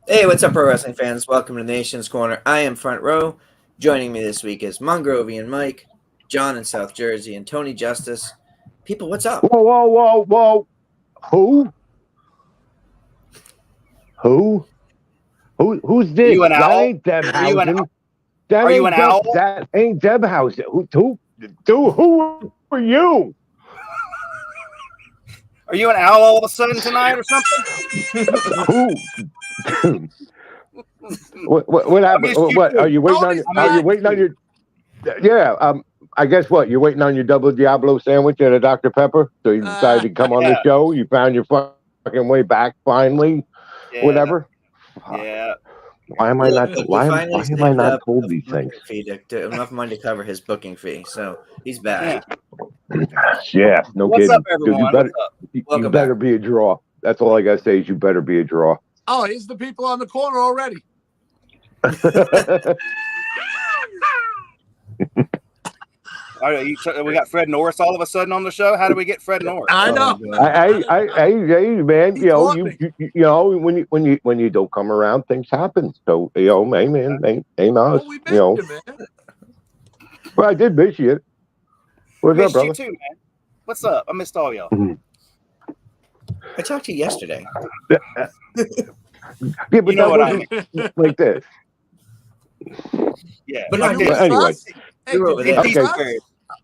Hey, what's up, pro wrestling fans? Welcome to Nation's Corner. I am Front Row. Joining me this week is Mongrovian Mike, John in South Jersey, and Tony Justice. People, what's up? Whoa. Who's this? You an That owl? ain't Deb Are you an Housen. owl? Are you an owl? That ain't Deb Housen. Who are you? Are you an owl all of a sudden tonight or something? Who? What happened? What are you waiting on? Are you waiting on your? Yeah. I guess what you're waiting on your double Diablo sandwich and a Dr. Pepper. So you decided to come on the show. You found your fucking way back finally. Yeah. Whatever. Yeah. Why am I not? Why am I not told these things? Enough money to cover his booking fee, so he's back. Yeah, no What's kidding. up, everyone? Dude, What's you better be a draw. That's all I gotta say is you better be a draw. Oh, here's the people on the corner already. We got Fred Norris all of a sudden on the show. How do we get Fred Norris? I know. Hey, man. You know, when you don't come around, things happen. So hey, man, ain't us. Well, we missed you, man. Well, I did miss you. What's up, brother? You too, man. What's up? I missed all y'all. I talked to you yesterday. Yeah, but You know what I mean? Like this. Yeah. But not Well, anyway. You're over there. Okay.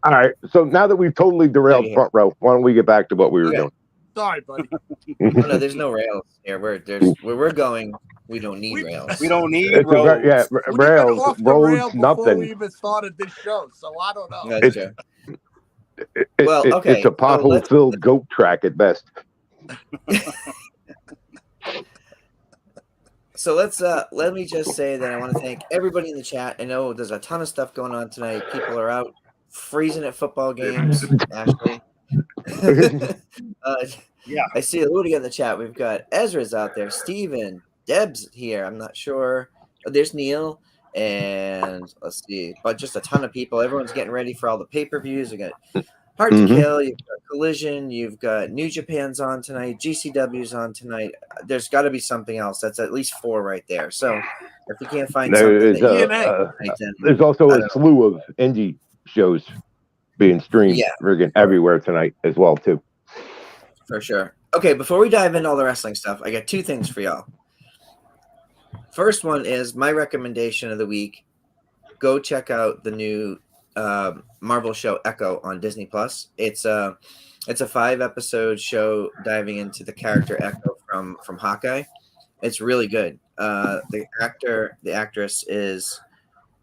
All right. So now that we've totally derailed Front Row, why don't we get back to what we were doing? Sorry, buddy. No, there's no rails here. Where we're going, we don't need rails. We don't need roads. Roads, before nothing. we even started this show, so I don't know. That's true. Well, okay. It's a pothole-filled goat track at best. So let me just say that I want to thank everybody in the chat. I know there's a ton of stuff going on tonight. People are out freezing at football games. Ashley. Yeah. I see Ludi in the chat. We've got Ezra's out there. Steven. Deb's here. I'm not sure. There's Neil. And let's see. But just a ton of people. Everyone's getting ready for all the pay-per-views. We got Hard to Kill. You've got Collision. You've got New Japan's on tonight. GCW's on tonight. There's got to be something else. That's at least 4 right there. So if we can't find something, there's also a slew of indie shows being streamed friggin' everywhere tonight as well too. For sure. Okay, before we dive into all the wrestling stuff, I got 2 things for y'all. First one is my recommendation of the week. Go check out the new Marvel show Echo on Disney Plus. It's a 5-episode show diving into the character Echo from Hawkeye. It's really good. The actress is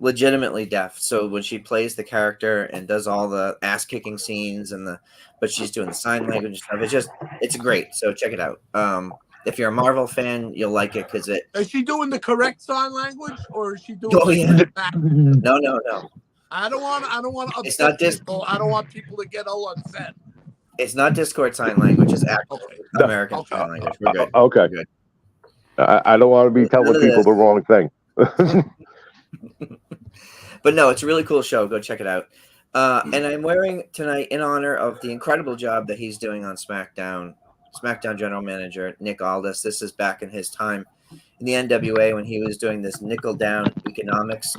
legitimately deaf, so when she plays the character and does all the ass kicking scenes but she's doing the sign language and stuff, it's great. So check it out. If you're a Marvel fan, you'll like it because is she doing the correct sign language or is she doing? No. I don't want to it's not people. I don't want people to get all upset. It's not Discord sign language. It's actual American sign language. We're good. Okay. We're good. I don't want to be telling people the wrong thing. But no, it's a really cool show. Go check it out. And I'm wearing tonight in honor of the incredible job that he's doing on SmackDown. SmackDown General Manager Nick Aldis. This is back in his time in the NWA when he was doing this nickel down economics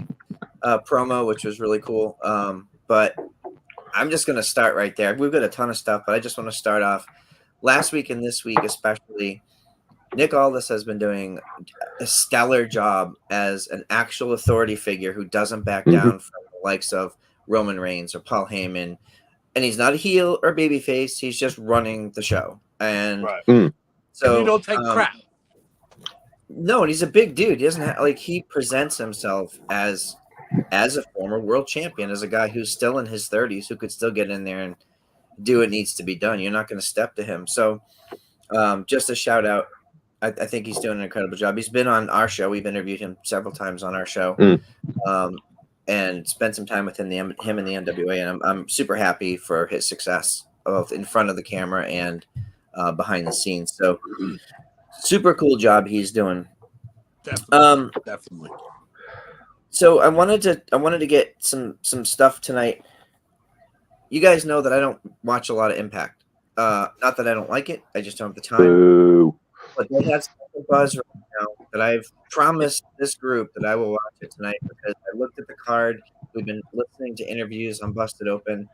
promo, which was really cool. But I'm just going to start right there. We've got a ton of stuff, but I just want to start off last week and this week, especially. Nick Aldis has been doing a stellar job as an actual authority figure who doesn't back down from the likes of Roman Reigns or Paul Heyman. And he's not a heel or babyface. He's just running the show. And so you don't take crap. No, and he's a big dude. He doesn't have, he presents himself as a former world champion, as a guy who's still in his 30s, who could still get in there and do what needs to be done. You're not going to step to him. So just a shout out. I think he's doing an incredible job. He's been on our show. We've interviewed him several times on our show and spent some time with him in the NWA. And I'm super happy for his success, both in front of the camera and behind the scenes. So super cool job he's doing. Definitely. So I wanted to get some stuff tonight. You guys know that I don't watch a lot of Impact. Not that I don't like it. I just don't have the time. Boo. But they have some buzz right now. that I've promised this group that I will watch it tonight because I looked at the card. We've been listening to interviews on Busted Open.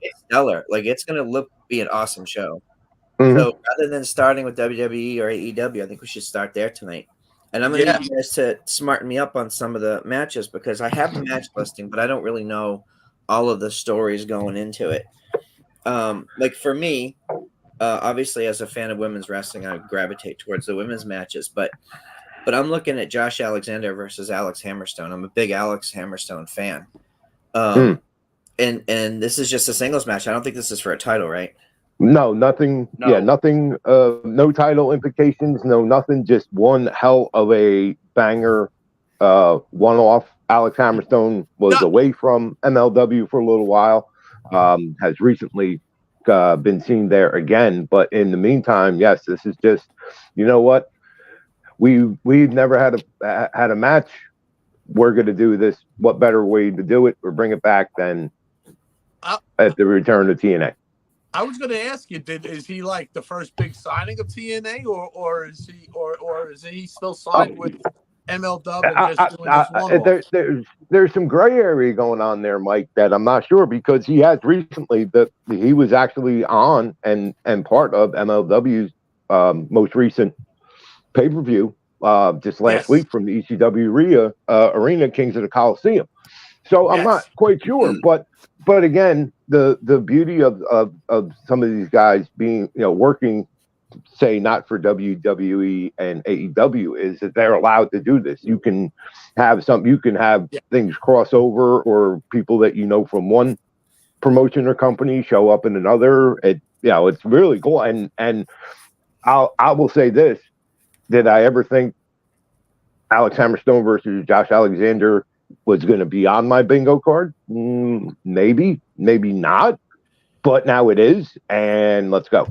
It's stellar. Like, it's going to be an awesome show. Mm-hmm. So rather than starting with WWE or AEW, I think we should start there tonight. And I'm going to need you guys to smarten me up on some of the matches because I have the match listing, but I don't really know all of the stories going into it. Like for me, obviously as a fan of women's wrestling, I gravitate towards the women's matches, but I'm looking at Josh Alexander versus Alex Hammerstone. I'm a big Alex Hammerstone fan. And this is just a singles match. I don't think this is for a title, right? No, nothing. No. Yeah, nothing. No title implications. No, nothing. Just one hell of a banger. One-off. Alex Hammerstone was away from MLW for a little while. Has recently been seen there again. But in the meantime, yes, this is just. You know what? We've never had a match. We're going to do this. What better way to do it or bring it back than at the return to TNA? I was going to ask you, is he like the first big signing of TNA, or is he still signed with MLW and just doing this one-off? There's some gray area going on there, Mike, that I'm not sure because he has recently he was actually on and part of MLW's most recent pay-per-view just last week from the ECW Arena, Kings of the Coliseum. So I'm not quite sure, but again, the beauty of some of these guys being, working, say, not for WWE and AEW is that they're allowed to do this. You can have things cross over or people that from one promotion or company show up in another. It's really cool. And I will say this: did I ever think Alex Hammerstone versus Josh Alexander was going to be on my bingo card? Maybe not, but now it is, and let's go.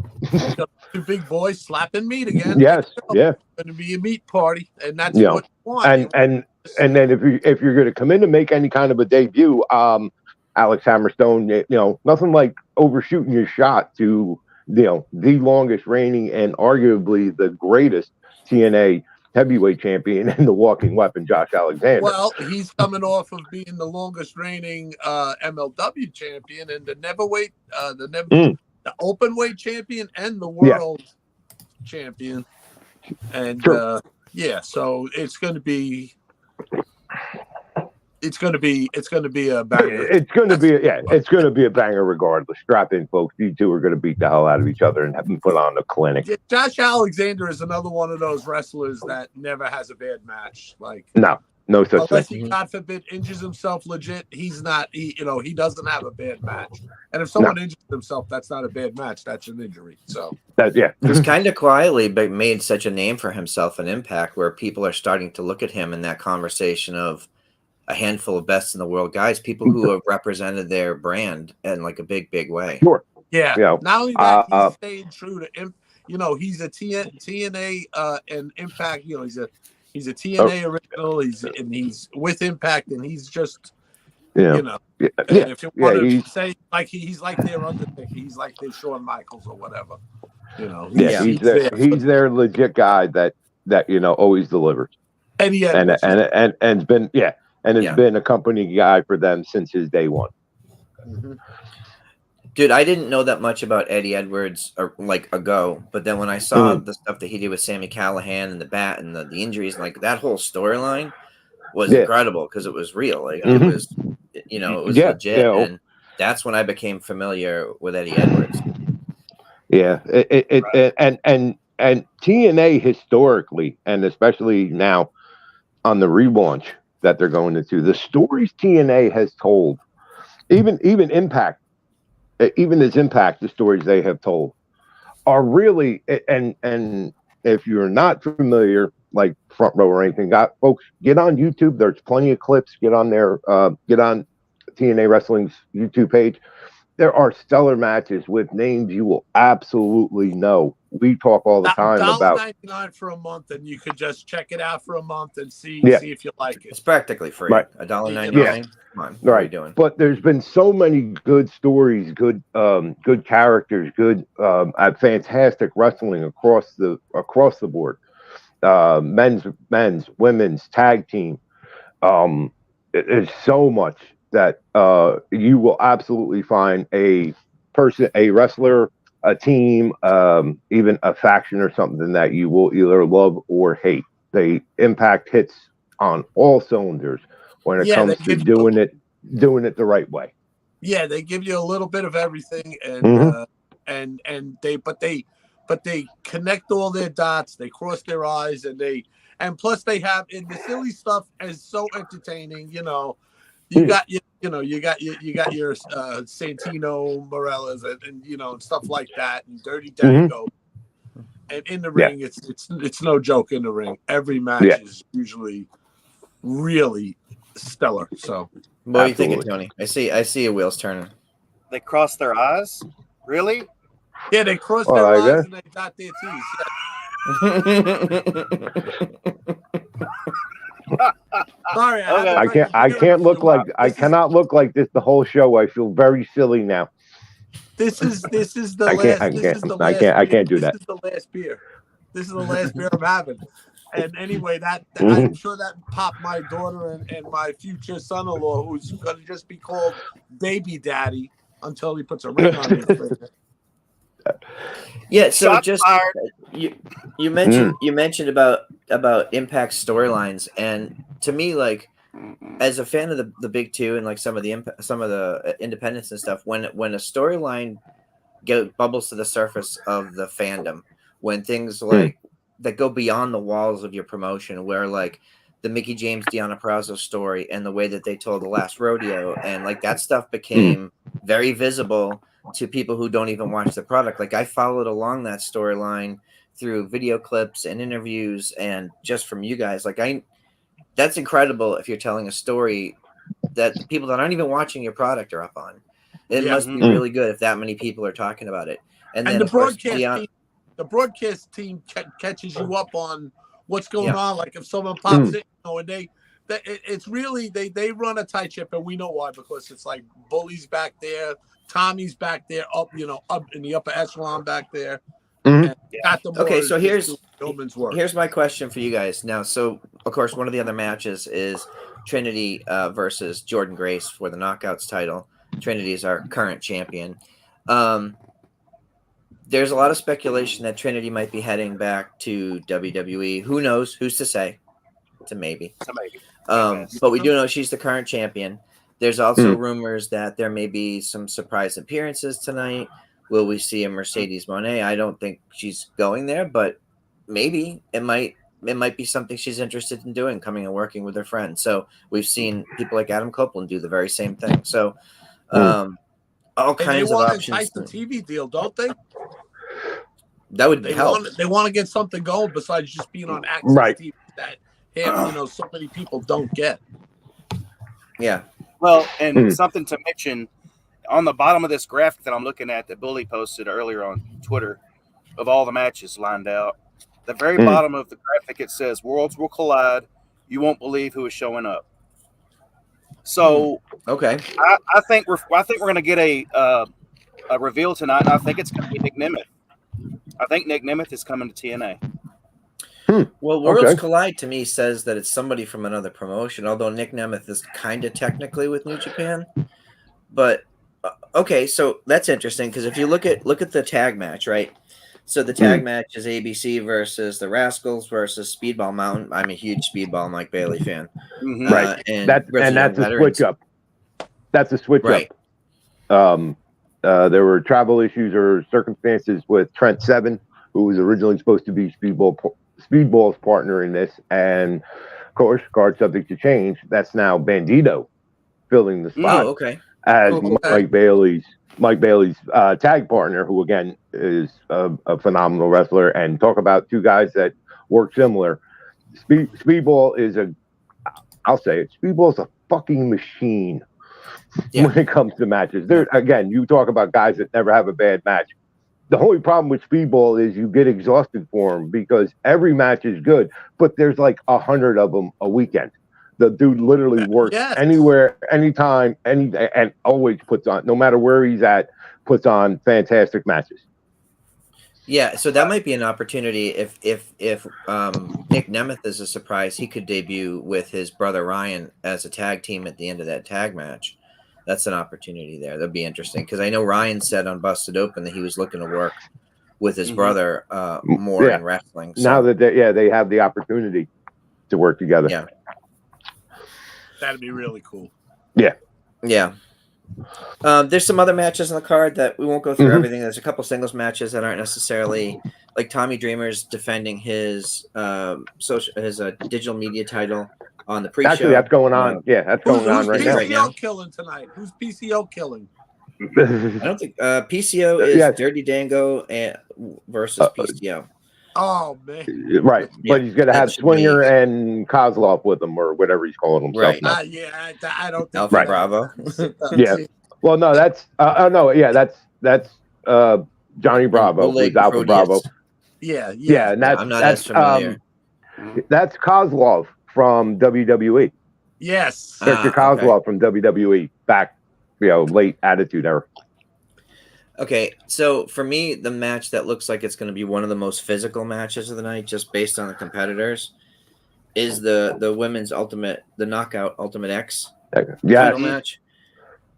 Two big boys slapping meat again. Yes, yeah. It's going to be a meat party, and that's what you want. And then if you're going to come in to make any kind of a debut, Alex Hammerstone, nothing like overshooting your shot to the longest reigning and arguably the greatest TNA heavyweight champion and the walking weapon, Josh Alexander. Well, he's coming off of being the longest reigning MLW champion and the open weight champion and the world champion. And so it's going to be a banger. It's going to be a banger regardless. Strap in, folks. You two are going to beat the hell out of each other and have them put on a clinic. Yeah, Josh Alexander is another one of those wrestlers that never has a bad match. Like no such unless thing. he, God forbid, injures himself legit, he's not. He doesn't have a bad match. And if someone injures himself, that's not a bad match. That's an injury. So he's kind of quietly made such a name for himself in Impact, where people are starting to look at him in that conversation of a handful of best in the world guys, people who have represented their brand in like a big way. Sure. Yeah. Not only that, he's staying true to he's a TNA and Impact. He's a TNA original. He's with Impact, and he's just if you want to say like he's like their Undertaker, he's like their Shawn Michaels or whatever. He's their legit guy that always delivers. And it's been it's been a company guy for them since his day one. Mm-hmm. Dude, I didn't know that much about Eddie Edwards ago, but then when I saw the stuff that he did with Sami Callihan and the bat and the injuries, like that whole storyline was incredible because it was real. Like it was, it was legit, and that's when I became familiar with Eddie Edwards. Yeah, and TNA historically, and especially now on the relaunch that they're going into, the stories TNA has told, even Impact, even as Impact, the stories they have told are really, and if you're not familiar, like Front Row or anything, folks, get on YouTube. There's plenty of clips. Get on TNA Wrestling's YouTube page. There are stellar matches with names you will absolutely know. We talk all the time about $1.99 for a month, and you could just check it out for a month and see if you like it. It's practically free. Right. $1.99. Yeah. Come on, what are you doing? But there's been so many good stories, good characters, good fantastic wrestling across the board. men's, women's, tag team. There's so much that you will absolutely find a person, a wrestler, a team, even a faction or something that you will either love or hate. The Impact hits on all cylinders when it comes to doing it the right way. Yeah, they give you a little bit of everything, and Mm-hmm. they connect all their dots, they cross their I's, and plus they have, and the silly stuff is so entertaining. You got your Santino Morellas and and stuff like that, and Dirty Dango. And in the ring, it's no joke. In the ring, every match is usually really stellar. So, what are you thinking, Tony? I see your wheels turning. They cross their eyes, really? Yeah, they cross their eyes and they dot their T's. Sorry, I cannot look like this the whole show. I feel very silly now. This is the last. I can't do that. This is the last beer. This is the last beer I'm having. And anyway, I'm sure that popped my daughter and my future son-in-law, who's going to just be called Baby Daddy until he puts a ring on his finger. Yeah, so just you mentioned about Impact storylines, and to me, like, as a fan of the big two and like some of the independents and stuff, when a storyline bubbles to the surface of the fandom, when things like that go beyond the walls of your promotion, where like the Mickie James Deonna Purrazzo story and the way that they told the last rodeo, and like that stuff became very visible to people who don't even watch the product. Like I followed along that storyline through video clips and interviews, and just from you guys, like that's incredible if you're telling a story that the people that aren't even watching your product are up on. It must be really good if that many people are talking about it. And then the broadcast team catches you up on what's going on. Like if someone pops in, and it's really they run a tight ship, and we know why, because it's like Bully's back there, Tommy's back there, up in the upper echelon back there. Okay, so here's my question for you guys now. So of course, one of the other matches is Trinity versus Jordan Grace for the Knockouts title. Trinity is our current champion. There's a lot of speculation that Trinity might be heading back to WWE. Who knows? Who's to say? It's a maybe. But we do know she's the current champion. There's also rumors that there may be some surprise appearances tonight. Will we see a Mercedes Moné? I don't think she's going there, but maybe it might be something she's interested in doing, coming and working with her friends. So we've seen people like Adam Copeland do the very same thing. So all kinds of options. They want to entice the TV deal, don't they? That would help. They want to get something going besides just being on Access TV that so many people don't get. Yeah. Well, and something to mention on the bottom of this graphic that I'm looking at that Bully posted earlier on Twitter of all the matches lined out, the very bottom of the graphic it says "Worlds will collide. You won't believe who is showing up." So okay, I think we're going to get a reveal tonight. And I think it's going to be Nick Nemeth. I think Nick Nemeth is coming to TNA. Well, Worlds Collide to me says that it's somebody from another promotion, although Nick Nemeth is kind of technically with New Japan. But okay, so that's interesting because if you look at the tag match, right? So the tag match is ABC versus the Rascals versus Speedball Mountain. I'm a huge Speedball Mike Bailey fan. Right. And that's a switch up. That's a switch up. There were travel issues or circumstances with Trent Seven, who was originally supposed to be Speedball's partner in this, and of course, card subject to change. That's now Bandito filling the spot as Mike Bailey's tag partner, who again is a phenomenal wrestler. And talk about two guys that work similar. Speedball is I'll say it. Speedball's a fucking machine. When it comes to matches. There again, you talk about guys that never have a bad match. The only problem with Speedball is you get exhausted for him because every match is good, but there's like 100 of them a weekend. The dude literally works anywhere, anytime, any day, and always puts on, no matter where he's at, puts on fantastic matches. Yeah, so that might be an opportunity if Nick Nemeth is a surprise, he could debut with his brother Ryan as a tag team at the end of that tag match. That's an opportunity there. That'd be interesting because I know Ryan said on Busted Open that he was looking to work with his brother more in wrestling. So. Now that they have the opportunity to work together. Yeah, that'd be really cool. Yeah. There's some other matches on the card that we won't go through everything. There's a couple singles matches that aren't necessarily like Tommy Dreamer's defending his digital media title on the pre-show. Actually, that's going on. That's going on right now. Who's PCO killing tonight? Who's PCO killing? I don't think PCO is Dirty Dango versus PCO. Oh man, right. But he's gonna have Swinger and Kozlov with him or whatever he's calling himself. Right. Now. I don't think Alpha Bravo. Yeah. Well, no, that's that's Johnny Bravo who's Alpha Bravo. Yeah. And I'm not as familiar. That's Kozlov from WWE. Yes. Victor Kozlov from WWE back, late Attitude Era. Okay, so for me, the match that looks like it's going to be one of the most physical matches of the night, just based on the competitors, is the women's the Knockout Ultimate X title match.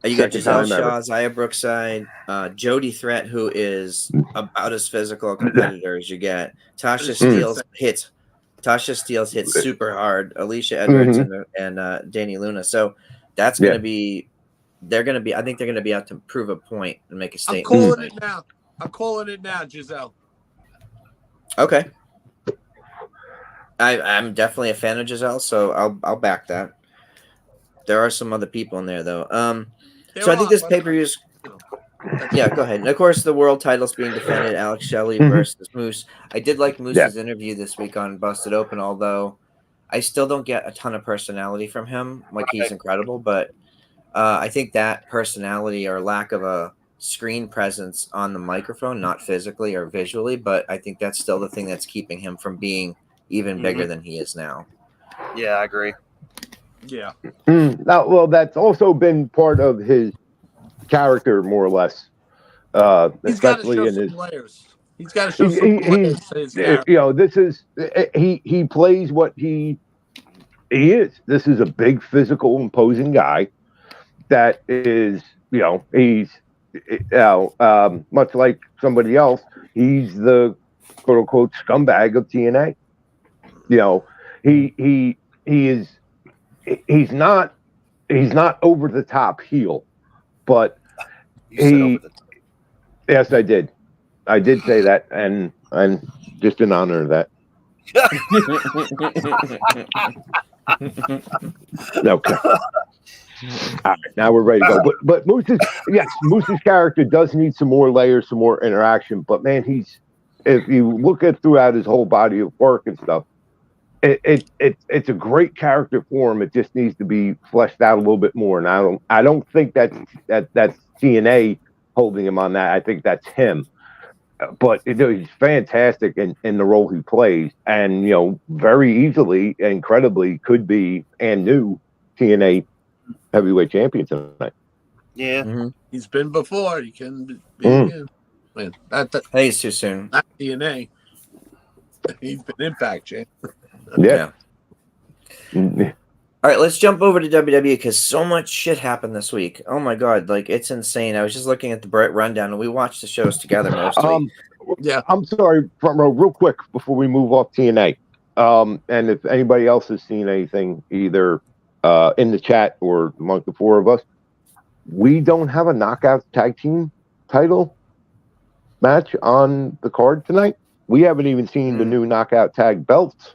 You got Giselle Shaw, Zaya Brookside, Jody Threat, who is about as physical a competitor as you get. Tasha Steelz hits super hard. Alicia Edwards and Danny Luna. So that's going to be. I think they're going to be out to prove a point and make a statement. I'm calling it now, Giselle. Okay. I'm definitely a fan of Giselle, so I'll back that. There are some other people in there though. So I think this pay-per-view is. Yeah, go ahead. And of course, the world title's being defended. Alex Shelley versus Moose. I did like Moose's interview this week on Busted Open, although I still don't get a ton of personality from him. Like he's incredible, but. I think that personality or lack of a screen presence on the microphone, not physically or visually, but I think that's still the thing that's keeping him from being even bigger than he is now. Yeah, I agree. Yeah. Now, well, that's also been part of his character, more or less. Especially in his layers. He's got to show some layers to his character. This is he plays what he is. This is a big, physical, imposing guy. That is, he's much like somebody else. He's the quote unquote scumbag of TNA. He's not over the top heel, but yes, I did say that, and just in honor of that. Okay. All right, now we're ready to go. But Moose's character does need some more layers, some more interaction. But man, if you look at throughout his whole body of work and stuff, it's a great character for him. It just needs to be fleshed out a little bit more. And I don't think that's TNA holding him on that. I think that's him. But he's fantastic in the role he plays, and very easily, incredibly, could be and new TNA heavyweight champion tonight. Yeah, he's been before. He can be again. Man, hey, it's too soon. Not TNA. He's been Impact champ. Yeah. All right, let's jump over to WWE because so much shit happened this week. Oh my god, it's insane. I was just looking at the rundown, and we watched the shows together mostly. I'm sorry, front row, real quick before we move off TNA. And if anybody else has seen anything, either in the chat or among the four of us, we don't have a knockout tag team title match on the card tonight. We haven't even seen the new knockout tag belts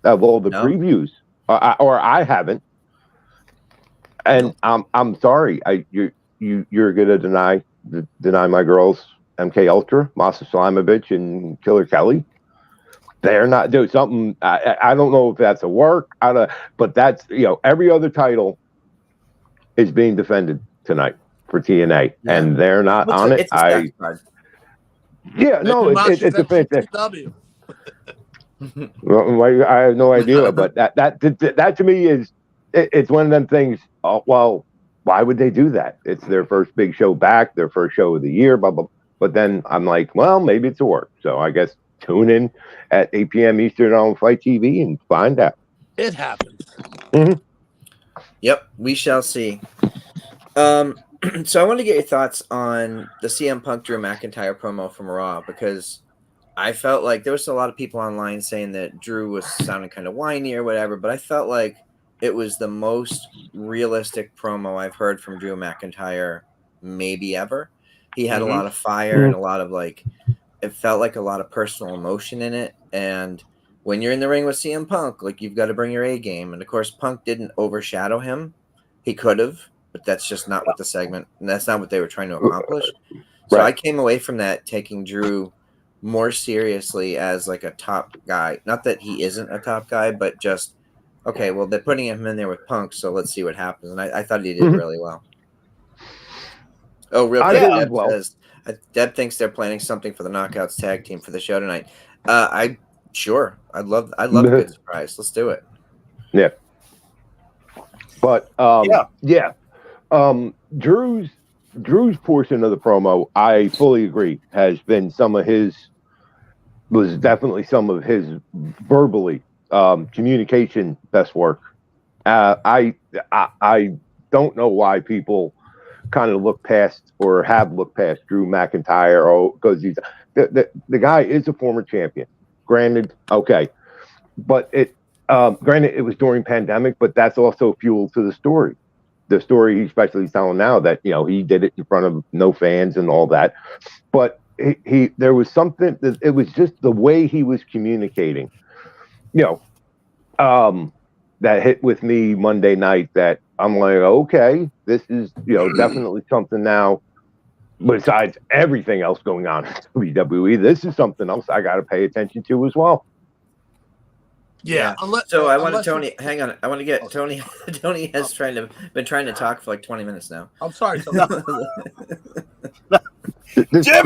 of all the previews. Or I haven't, and I'm sorry. You're gonna deny my girls MK Ultra, Masa Slamovich, and Killer Kelly. They're not doing something. I don't know if that's a work. But that's every other title is being defended tonight for TNA, and they're not on it. It's a fantastic. Well, I have no idea, but that to me is it's one of them things. Well, why would they do that? It's their first big show back, their first show of the year, blah blah. But then I'm like, well, maybe it's a work. So I guess tune in at 8 p.m. Eastern on Fight TV and find out. It happens. Mm-hmm. Yep, we shall see. So I want to get your thoughts on the CM Punk Drew McIntyre promo from Raw, because I felt like there was a lot of people online saying that Drew was sounding kind of whiny or whatever, but I felt like it was the most realistic promo I've heard from Drew McIntyre maybe ever. He had a lot of fire and a lot of it felt like a lot of personal emotion in it. And when you're in the ring with CM Punk, like, you've got to bring your A game. And of course, Punk didn't overshadow him. He could have, but that's just not what the segment, and that's not what they were trying to accomplish. So I came away from that taking Drew more seriously as like a top guy. Not that he isn't a top guy, but just, okay, well, they're putting him in there with Punk, so let's see what happens. And I thought he did really well. Oh, real quick, Deb says, Deb thinks they're planning something for the Knockouts tag team for the show tonight. I'd love a good surprise. Let's do it. Yeah. But Drew's portion of the promo, I fully agree, has been was definitely some of his verbally communication best work. I don't know why people kind of look past or have looked past Drew McIntyre, because he's the guy is a former champion. Granted, okay, but granted it was during pandemic, but that's also fuel to the story. The story he's especially telling now that he did it in front of no fans and all that, but he there was something that it was just the way he was communicating, that hit with me Monday night. That I'm like, okay, this is definitely something now. Besides everything else going on in WWE, this is something else I got to pay attention to as well. Yeah. So I want Tony. Hang on. I want to get Tony. Tony has been trying to talk for like 20 minutes now. I'm sorry. Damn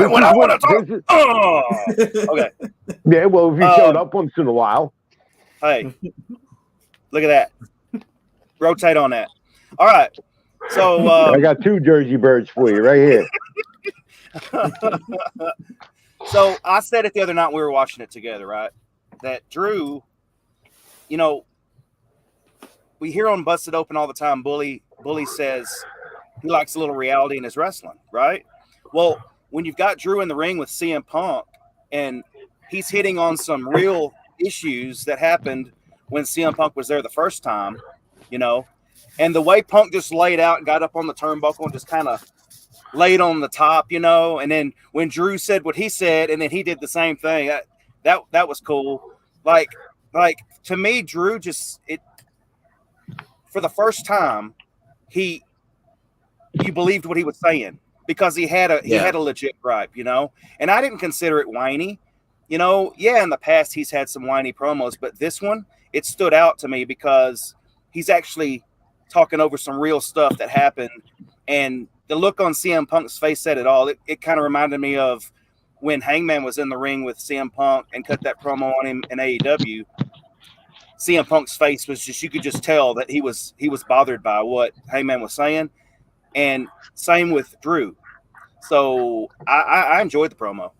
it! When I want to talk. Okay. Yeah. Well, if you showed up once in a while. Hey, look at that. Rotate on that. All right. So I got 2 Jersey birds for you right here. So I said it the other night when we were watching it together, right? That Drew, we hear on Busted Open all the time, Bully says he likes a little reality in his wrestling, right? Well, when you've got Drew in the ring with CM Punk and he's hitting on some real issues that happened when CM Punk was there the first time, and the way Punk just laid out and got up on the turnbuckle and just kind of laid on the top, and then when Drew said what he said and then he did the same thing, that was cool. Like to me, Drew for the first time, you believed what he was saying because he had a legit gripe, and I didn't consider it whiny, in the past he's had some whiny promos, but this one, it stood out to me because he's actually talking over some real stuff that happened, and the look on CM Punk's face said it all. It kind of reminded me of when Hangman was in the ring with CM Punk and cut that promo on him in AEW. CM Punk's face was you could just tell that he was bothered by what Hangman was saying, and same with Drew. So I enjoyed the promo.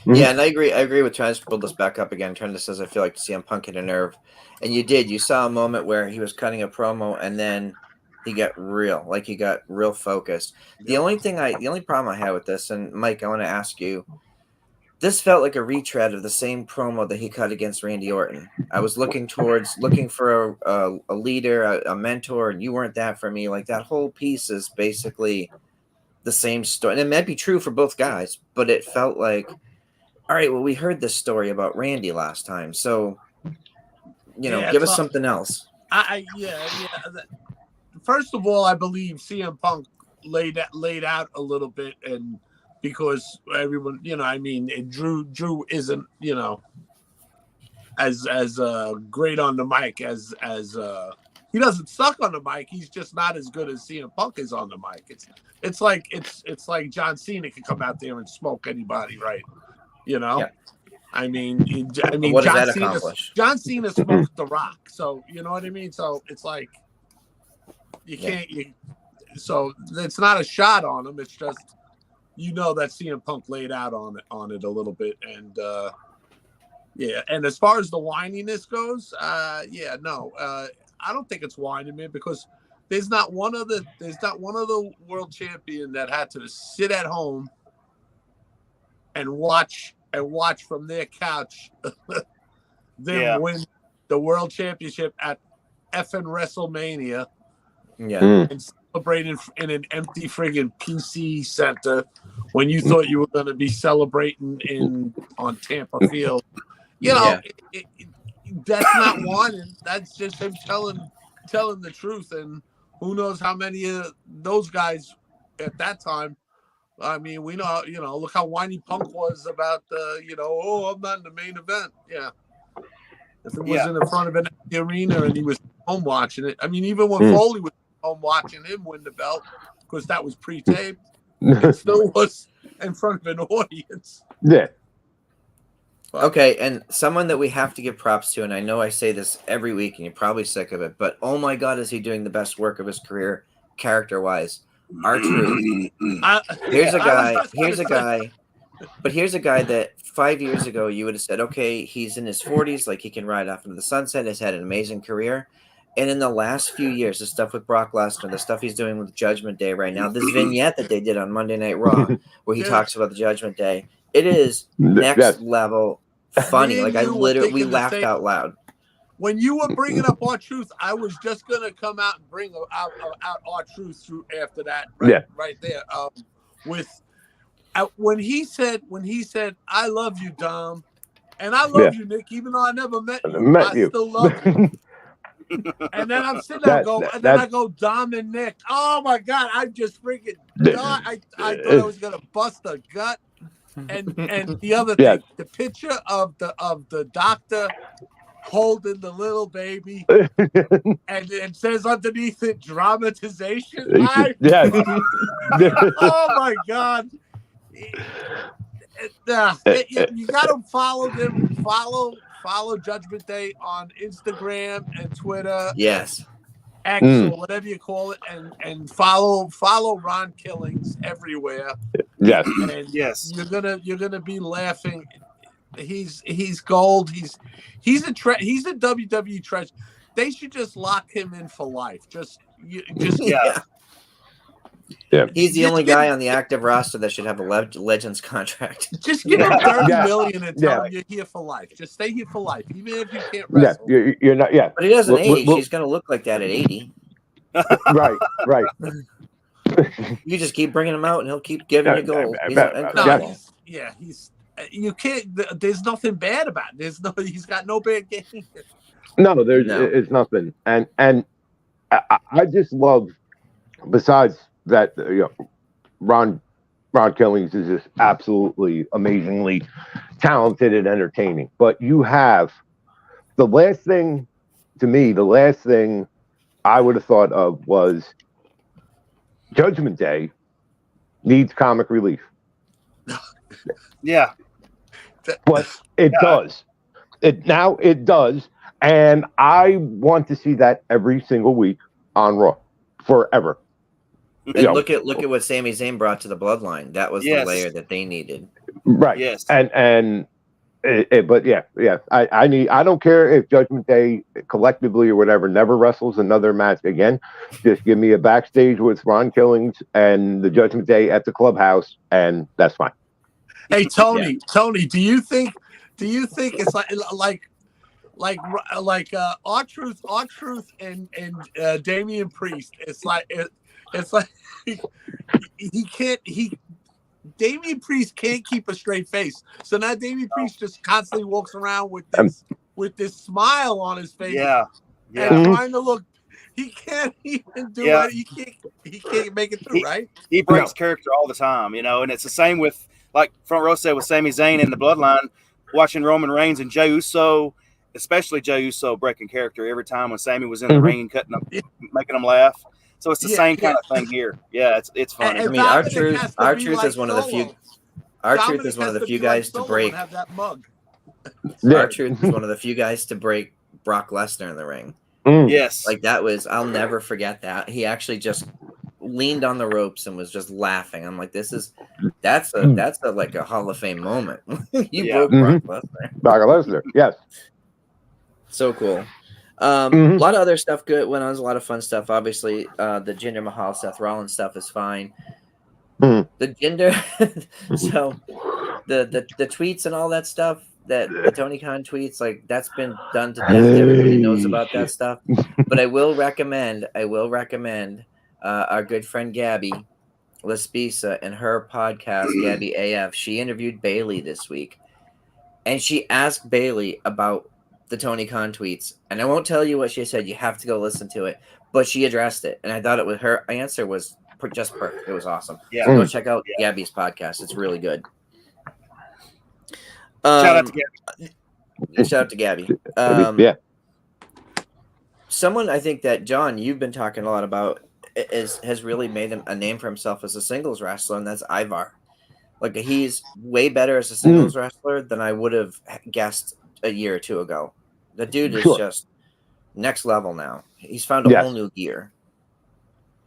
Yeah, and I agree with trying to build this back up again. Trent says I feel like CM Punk hit a nerve, and you did. You saw a moment where he was cutting a promo, and then he got real focused. The only problem I had with this, and Mike, I want to ask you, this felt like a retread of the same promo that he cut against Randy Orton. I was looking for a leader, a mentor, and you weren't that for me. Like, that whole piece is basically the same story, and it might be true for both guys, but it felt like, all right, well, we heard this story about Randy last time, so give us something else. First of all, I believe CM Punk laid out a little bit, and because everyone, Drew isn't, as great on the mic as he doesn't suck on the mic. He's just not as good as CM Punk is on the mic. It's like John Cena could come out there and smoke anybody, right? Yeah. I mean, what does that accomplish? John Cena smoked The Rock, so you know what I mean. So it's like you can't. So it's not a shot on him. It's just you know that CM Punk laid out on it a little bit, and yeah. And as far as the whininess goes, I don't think it's whining, man, because there's not one of the world champion that had to sit at home and watch from their couch them win the world championship at effing WrestleMania. Yeah. And celebrating in an empty friggin' PC center when you thought you were going to be celebrating on Tampa Field. You know, that's not whining. That's just him telling the truth. And who knows how many of those guys at that time. I mean, we know, look how whiny Punk was about I'm not in the main event. Yeah. If it was in the front of an empty arena and he was home watching it. I mean, even when Foley was home watching him win the belt, because that was pre-taped, it still was in front of an audience. Yeah. Okay, and someone that we have to give props to, and I know I say this every week, and you're probably sick of it, but oh my God, is he doing the best work of his career, character-wise? R-Truth. Here's a guy that 5 years ago you would have said, okay, he's in his 40s, like he can ride off into the sunset, has had an amazing career. And in the last few years, the stuff with Brock Lesnar, the stuff he's doing with Judgment Day right now, this vignette that they did on Monday Night Raw, where he talks about the Judgment Day, it is next level funny. Like we laughed out loud. When you were bringing up R-Truth, I was just gonna come out and bring out R-Truth through after that, right there. When he said, "I love you, Dom," and I love you, Nick, even though I never met you, I still love you. And then I'm sitting there I go, Dom and Nick. Oh my God, I just freaking died. I thought I was gonna bust a gut. And the other thing, the picture of the doctor holding the little baby, and it says underneath it, dramatization. Oh my God. You got to follow them. Follow Judgment Day on Instagram and Twitter. Yes. X or whatever you call it, and follow Ron Killings everywhere. Yes. And you're gonna be laughing. He's gold. He's a WWE treasure. They should just lock him in for life. Yeah. He's the only guy on the active roster that should have a Legends contract. Just give him $30 million and tell him you're here for life. Just stay here for life, even if you can't wrestle. Yeah, you're not. Yeah, but he doesn't age. He's going to look like that at 80. Right. You just keep bringing him out, and he'll keep giving you gold. You can't. There's nothing bad about it. He's got no bad game. No, it's nothing. And I just love. Besides that, Ron Killings is just absolutely amazingly talented and entertaining. But you have the last thing I would have thought of was Judgment Day needs comic relief. Yeah. But it does. It does. And I want to see that every single week on Raw forever. And look at what Sami Zayn brought to the Bloodline. That was the layer that they needed. Right. Yes. But I don't care if Judgment Day collectively or whatever never wrestles another match again. Just give me a backstage with Ron Killings and the Judgment Day at the clubhouse, and that's fine. Hey Tony, do you think it's like R-Truth and Damian Priest? It's like Damian Priest can't keep a straight face. So now Damian Priest just constantly walks around with this smile on his face. Yeah. And trying to look. He can't even do it. He can't make it through, right? He breaks character all the time, and it's the same with, like Front Row said, with Sami Zayn in the Bloodline, watching Roman Reigns and Jey Uso, especially Jey Uso breaking character every time when Sami was in the ring and cutting up, making them laugh. So it's the same kind of thing here. Yeah, it's funny. I mean, R-Truth is one of the few. R-Truth is one of the few guys to break. R-Truth is one of the few guys to break Brock Lesnar in the ring. Yes, like that was. I'll never forget that. He actually just leaned on the ropes and was just laughing. I'm like, this is That's a like a Hall of Fame moment. You broke Brock Lesnar. Brock Lesnar, yes. So cool. A lot of other stuff good went on. There's a lot of fun stuff. Obviously, the Jinder Mahal, Seth Rollins stuff is fine. The Jinder, so the tweets and all that stuff, that the Tony Khan tweets, like that's been done to death. Everybody knows about that stuff. But I will recommend our good friend Gabby Laspisa and her podcast, Gabby AF. She interviewed Bailey this week, and she asked Bailey about the Tony Khan tweets. And I won't tell you what she said. You have to go listen to it. But she addressed it, and I thought her answer was just perfect. It was awesome. Yeah. So go check out Gabby's podcast. It's really good. Shout out to Gabby. Shout out to Gabby. Someone I think that, John, you've been talking a lot about has really made a name for himself as a singles wrestler, and that's Ivar. Like, he's way better as a singles wrestler than I would have guessed a year or two ago. The dude is just next level now. He's found a whole new gear.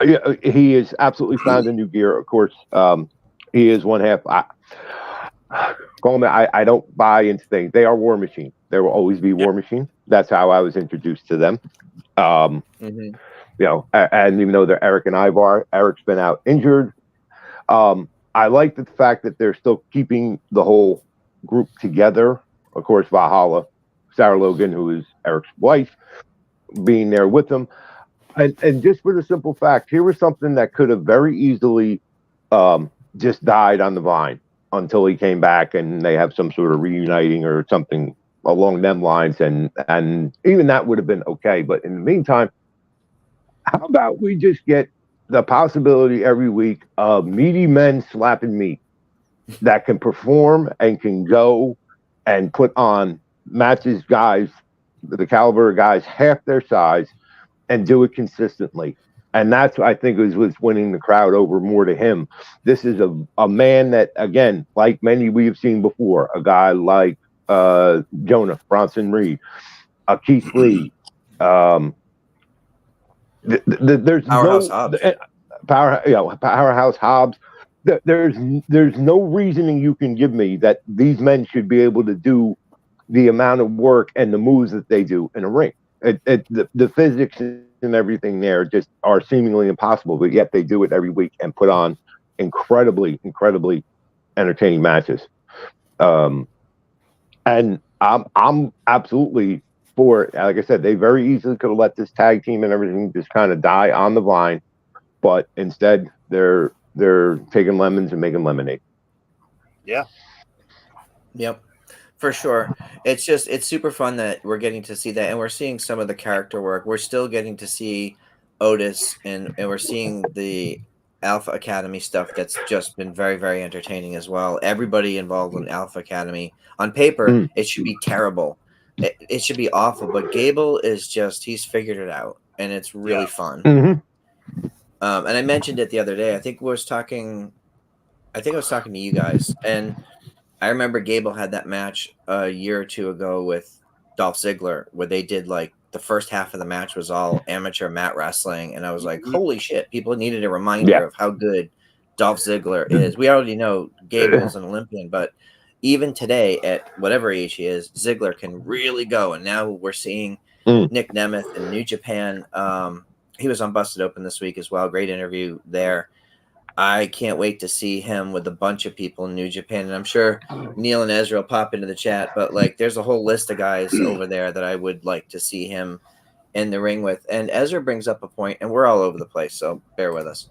Yeah, he has absolutely found a new gear. Of course, he is one half. I don't buy into things. They are War Machine. There will always be War Machine. That's how I was introduced to them. You know, and even though they're Eric and Ivar, Eric's been out injured. I like the fact that they're still keeping the whole group together. Of course, Valhalla, Sarah Logan, who is Eric's wife, being there with them. And just for the simple fact, here was something that could have very easily just died on the vine until he came back and they have some sort of reuniting or something along them lines. And even that would have been okay. But in the meantime, how about we just get the possibility every week of meaty men slapping meat that can perform and can go and put on matches, guys, the caliber of guys half their size, and do it consistently. And that's what I think was winning the crowd over more to him. This is a man that, again, like many we have seen before, a guy like Jonah, Bronson Reed, Keith Lee, there's Powerhouse Hobbs. Powerhouse Hobbs. There's no reasoning you can give me that these men should be able to do the amount of work and the moves that they do in a ring. The physics and everything there just are seemingly impossible, but yet they do it every week and put on incredibly entertaining matches. And I'm absolutely for it. Like I said, they very easily could have let this tag team and everything just kind of die on the vine, but instead they're taking lemons and making lemonade. Yeah. Yep. For sure. It's super fun that we're getting to see that, and we're seeing some of the character work. We're still getting to see Otis, and we're seeing the Alpha Academy stuff that's just been very, very entertaining as well. Everybody involved in Alpha Academy. On paper, it should be terrible. It should be awful, but Gable is he's figured it out, and it's really fun. And I mentioned it the other day. I think I was talking to you guys, and I remember Gable had that match a year or two ago with Dolph Ziggler, where they did like the first half of the match was all amateur mat wrestling. And I was like, holy shit, people needed a reminder of how good Dolph Ziggler is. We already know Gable's an Olympian, but even today at whatever age he is, Ziggler can really go. And now we're seeing Nick Nemeth in New Japan. He was on Busted Open this week as well. Great interview there. I can't wait to see him with a bunch of people in New Japan. And I'm sure Neil and Ezra will pop into the chat, but like there's a whole list of guys over there that I would like to see him in the ring with. And Ezra brings up a point, and we're all over the place, so bear with us.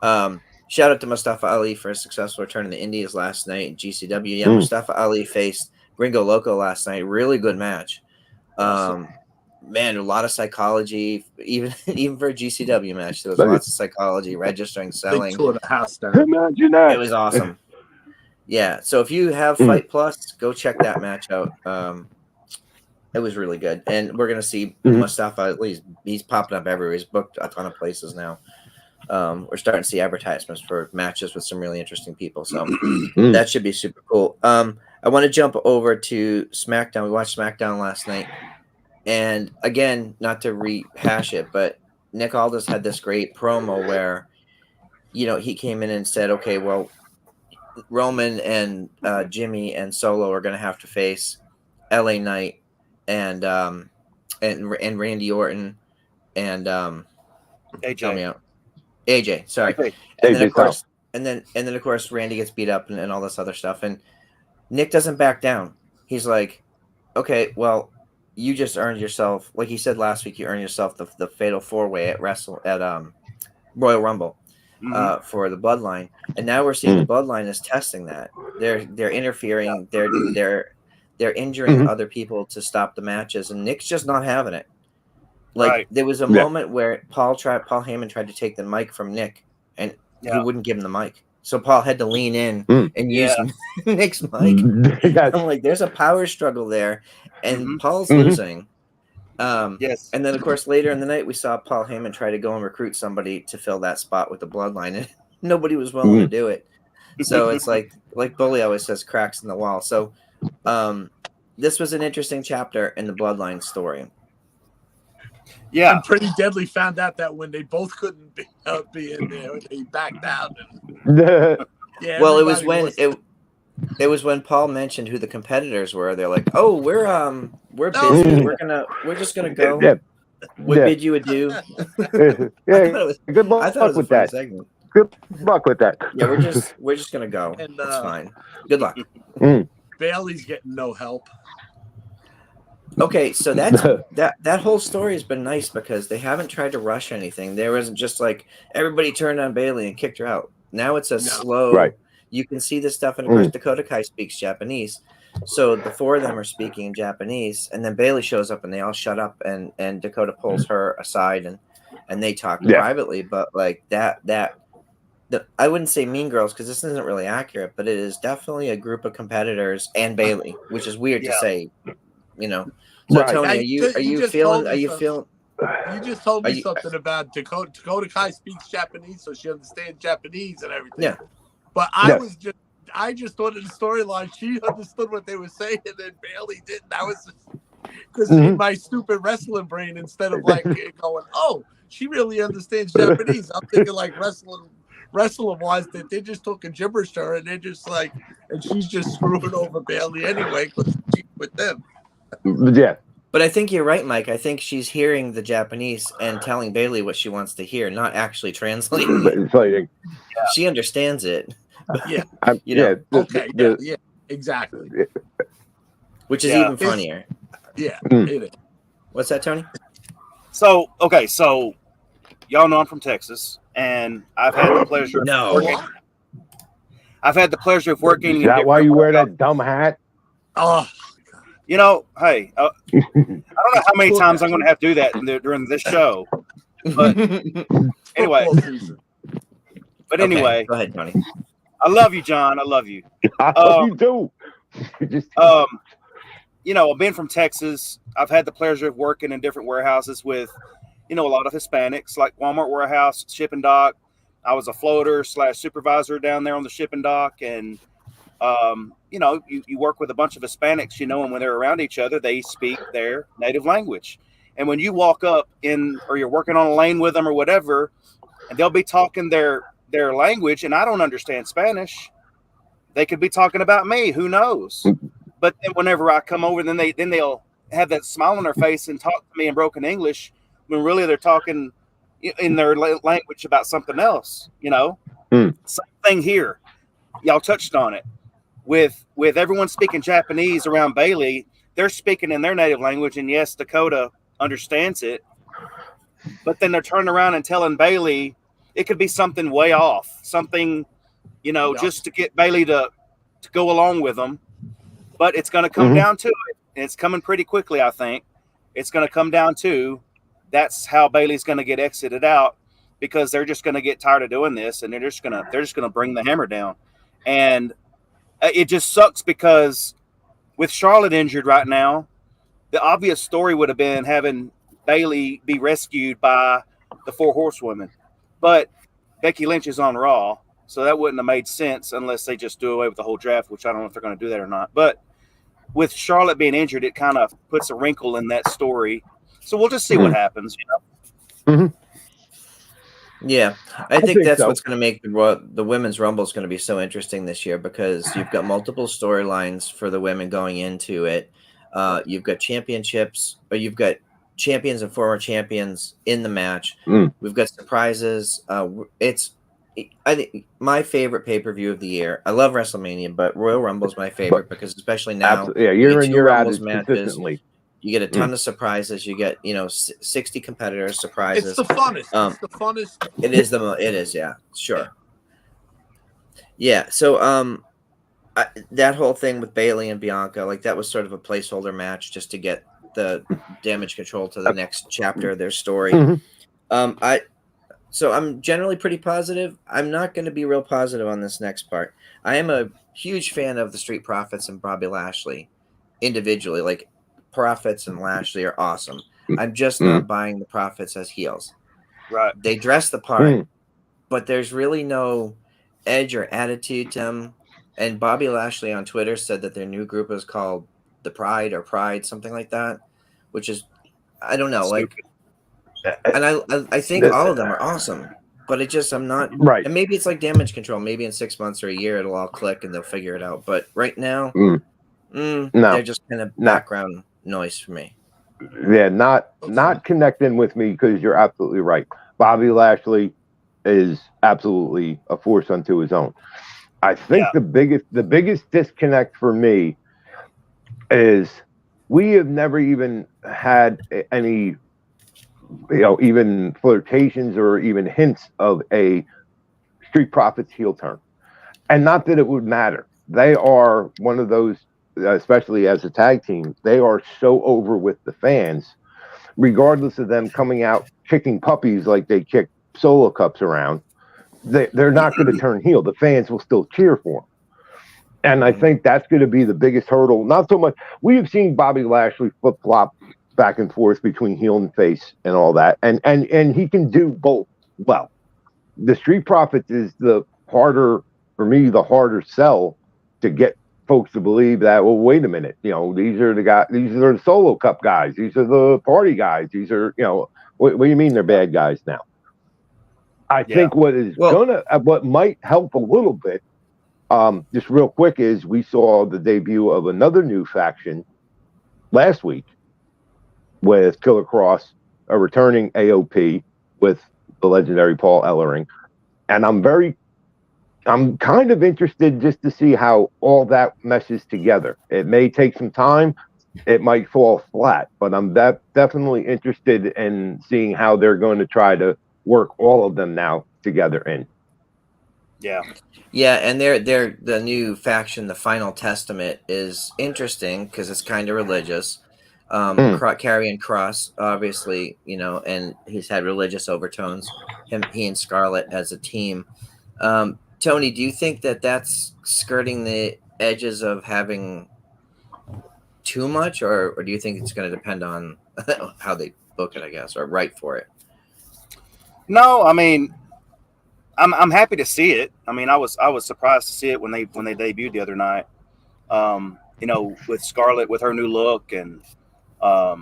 Shout out to Mustafa Ali for a successful return in the Indies last night in GCW. Yeah, Mustafa Ali faced Gringo Loco last night. Really good match. Man, a lot of psychology, even for a GCW match. There was lots of psychology, registering, selling. Imagine that. It was awesome. Yeah, so if you have Fight Plus, go check that match out. It was really good, and we're gonna see Mustafa. At least he's popping up everywhere. He's booked a ton of places now. We're starting to see advertisements for matches with some really interesting people, so that should be super cool. I want to jump over to SmackDown. We watched SmackDown last night. And again, not to rehash it, but Nick Aldis had this great promo where, he came in and said, okay, well, Roman and Jimmy and Solo are going to have to face LA Knight and Randy Orton and help me out. AJ, sorry. AJ. And then of course of course Randy gets beat up and all this other stuff, and Nick doesn't back down. He's like, okay, well, you just earned yourself, like he said last week, you earned yourself the fatal 4-way at Royal Rumble for the Bloodline, and now we're seeing the Bloodline is testing that. They're interfering. They're injuring other people to stop the matches, and Nick's just not having it. Like there was a moment where Paul Heyman tried to take the mic from Nick, and he wouldn't give him the mic. So Paul had to lean in and use Nick's mic. I'm like, there's a power struggle there, and Paul's losing. Yes. And then, of course, later in the night, we saw Paul Heyman try to go and recruit somebody to fill that spot with the Bloodline, and nobody was willing to do it. So it's like Bully always says, cracks in the wall. So this was an interesting chapter in the Bloodline story. Yeah, and Pretty Deadly found out that when they both couldn't be in there, they backed out. Well, it was when it was when Paul mentioned who the competitors were. They're like, "Oh, we're busy. We're just gonna go. We bid you adieu." Good luck with that. Segment. Good luck with that. Yeah, we're just gonna go. And, it's fine. Good luck. Bailey's getting no help. Okay, so that whole story has been nice because they haven't tried to rush anything. There wasn't just like everybody turned on Bailey and kicked her out. Now it's a slow. Right. You can see this stuff, and of course Dakota Kai speaks Japanese, so the four of them are speaking Japanese, and then Bailey shows up, and they all shut up, and Dakota pulls her aside, and they talk privately. But like I wouldn't say Mean Girls because this isn't really accurate, but it is definitely a group of competitors and Bailey, which is weird to say, you know. So Tony, are you feeling? You just told me something about Dakota Kai speaks Japanese, so she understands Japanese and everything. Yeah. But I just thought in the storyline she understood what they were saying, and then Bailey didn't. That was because in my stupid wrestling brain, instead of like going, "Oh, she really understands Japanese," I'm thinking like wrestling wise that they're just talking gibberish to her, and they're just like, and she's just screwing over Bailey anyway because she's with them. Yeah. But I think you're right, Mike. I think she's hearing the Japanese and telling Bailey what she wants to hear, not actually translating it. She understands it. Yeah. Exactly. Which is even funnier. Yeah. It is. What's that, Tony? So y'all know I'm from Texas, and I've had the pleasure of working. Is that why you wear that dumb hat? Oh. You know, hey, I don't know how many times I'm going to have to do that during this show. But anyway. Anyway. Go ahead, Tony. I love you, John. I love you. I love you too. You know, being from Texas, I've had the pleasure of working in different warehouses with, you know, a lot of Hispanics, like Walmart warehouse, shipping dock. I was a floater / supervisor down there on the shipping dock, and you know, you work with a bunch of Hispanics, you know, and when they're around each other, they speak their native language. And when you walk up or you're working on a lane with them or whatever, and they'll be talking their language, and I don't understand Spanish. They could be talking about me. Who knows? But then whenever I come over, then they'll have that smile on their face and talk to me in broken English when really they're talking in their language about something else, you know? Same thing here. Y'all touched on it. With everyone speaking Japanese around Bailey, they're speaking in their native language, and yes, Dakota understands it. But then they're turning around and telling Bailey it could be something way off, something, you know, just to get Bailey to go along with them. But it's going to come down to it, and it's coming pretty quickly, I think. It's going to come down to that's how Bailey's going to get exited out, because they're just going to get tired of doing this, and they're just going to bring the hammer down. And it just sucks because with Charlotte injured right now, the obvious story would have been having Bailey be rescued by the 4 Horsewomen. But Becky Lynch is on Raw, so that wouldn't have made sense unless they just do away with the whole draft, which I don't know if they're going to do that or not. But with Charlotte being injured, it kind of puts a wrinkle in that story. So we'll just see what happens, you know. Yeah, I think that's so. what's going to make the women's rumble is going to be so interesting this year because you've got multiple storylines for the women going into it. You've got championships, or you've got champions and former champions in the match. We've got surprises. I think my favorite pay-per-view of the year. I love WrestleMania, but Royal Rumble is my favorite because especially now, year in year out is matches. consistently. You get a ton of surprises. You get 60 competitors surprises. It's the funnest. It's the funnest. It is It is, yeah, sure. Yeah. So that whole thing with Bayley and Bianca, like that was sort of a placeholder match just to get the Damage Control to the next chapter of their story. So I'm generally pretty positive. I'm not going to be real positive on this next part. I am a huge fan of the Street Profits and Bobby Lashley individually. Like Profits and Lashley are awesome. I'm just not buying the Profits as heels. Right. They dress the part, but there's really no edge or attitude to them. And Bobby Lashley on Twitter said that their new group is called the Pride or Pride, something like that, which is, I don't know, like, and I think all of them are awesome, but I'm not right. And maybe it's like Damage Control. Maybe in 6 months or a year it'll all click and they'll figure it out. But right now, no, they're just kind of background noise for me. Yeah, not connecting with me because you're absolutely right. Bobby Lashley is absolutely a force unto his own. I think the biggest disconnect for me is we have never even had any, even flirtations or even hints of a Street Profits heel turn. And not that it would matter. They are one of those, especially as a tag team, they are so over with the fans, regardless of them coming out kicking puppies like they kick Solo Cups around. They're not going to turn heel. The fans will still cheer for them. And I think that's going to be the biggest hurdle. Not so much. We have seen Bobby Lashley flip-flop back and forth between heel and face and all that. And he can do both well. The Street Profits is the harder sell to get folks to believe that, well, wait a minute, these are the guys, these are the Solo Cup guys, these are the party guys, these are, what do you mean they're bad guys now? I think what might help a little bit, just real quick, is we saw the debut of another new faction last week with Killer Cross, a returning AOP with the legendary Paul Ellering. And I'm kind of interested just to see how all that meshes together. It may take some time. It might fall flat, but I'm definitely interested in seeing how they're going to try to work all of them now together in. Yeah. Yeah, and they're the new faction, the Final Testament, is interesting because it's kind of religious. Karrion Kross, obviously, and he's had religious overtones. He and Scarlett as a team. Tony, do you think that that's skirting the edges of having too much, or do you think it's going to depend on how they book it, I guess, or write for it? No, I mean, I'm happy to see it. I mean, I was surprised to see it when they debuted the other night. With Scarlett with her new look, and I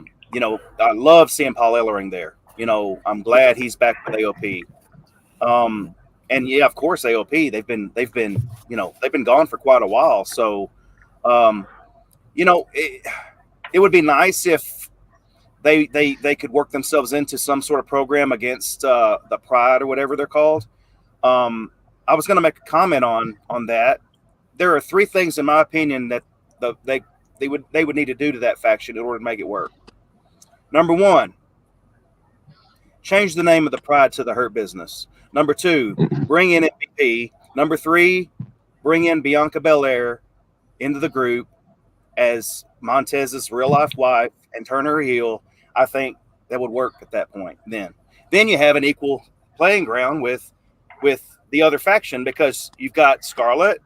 love seeing Paul Ellering there. I'm glad he's back with AOP. And yeah, of course, AOP. They've been gone for quite a while. So, it would be nice if they could work themselves into some sort of program against the Pride or whatever they're called. I was going to make a comment on that. There are 3 things, in my opinion, that they would need to do to that faction in order to make it work. Number 1, change the name of the Pride to the Hurt Business. Number 2, bring in MVP. Number 3, bring in Bianca Belair into the group as Montez's real life wife and turn her heel. I think that would work at that point. Then you have an equal playing ground with the other faction, because you've got Scarlett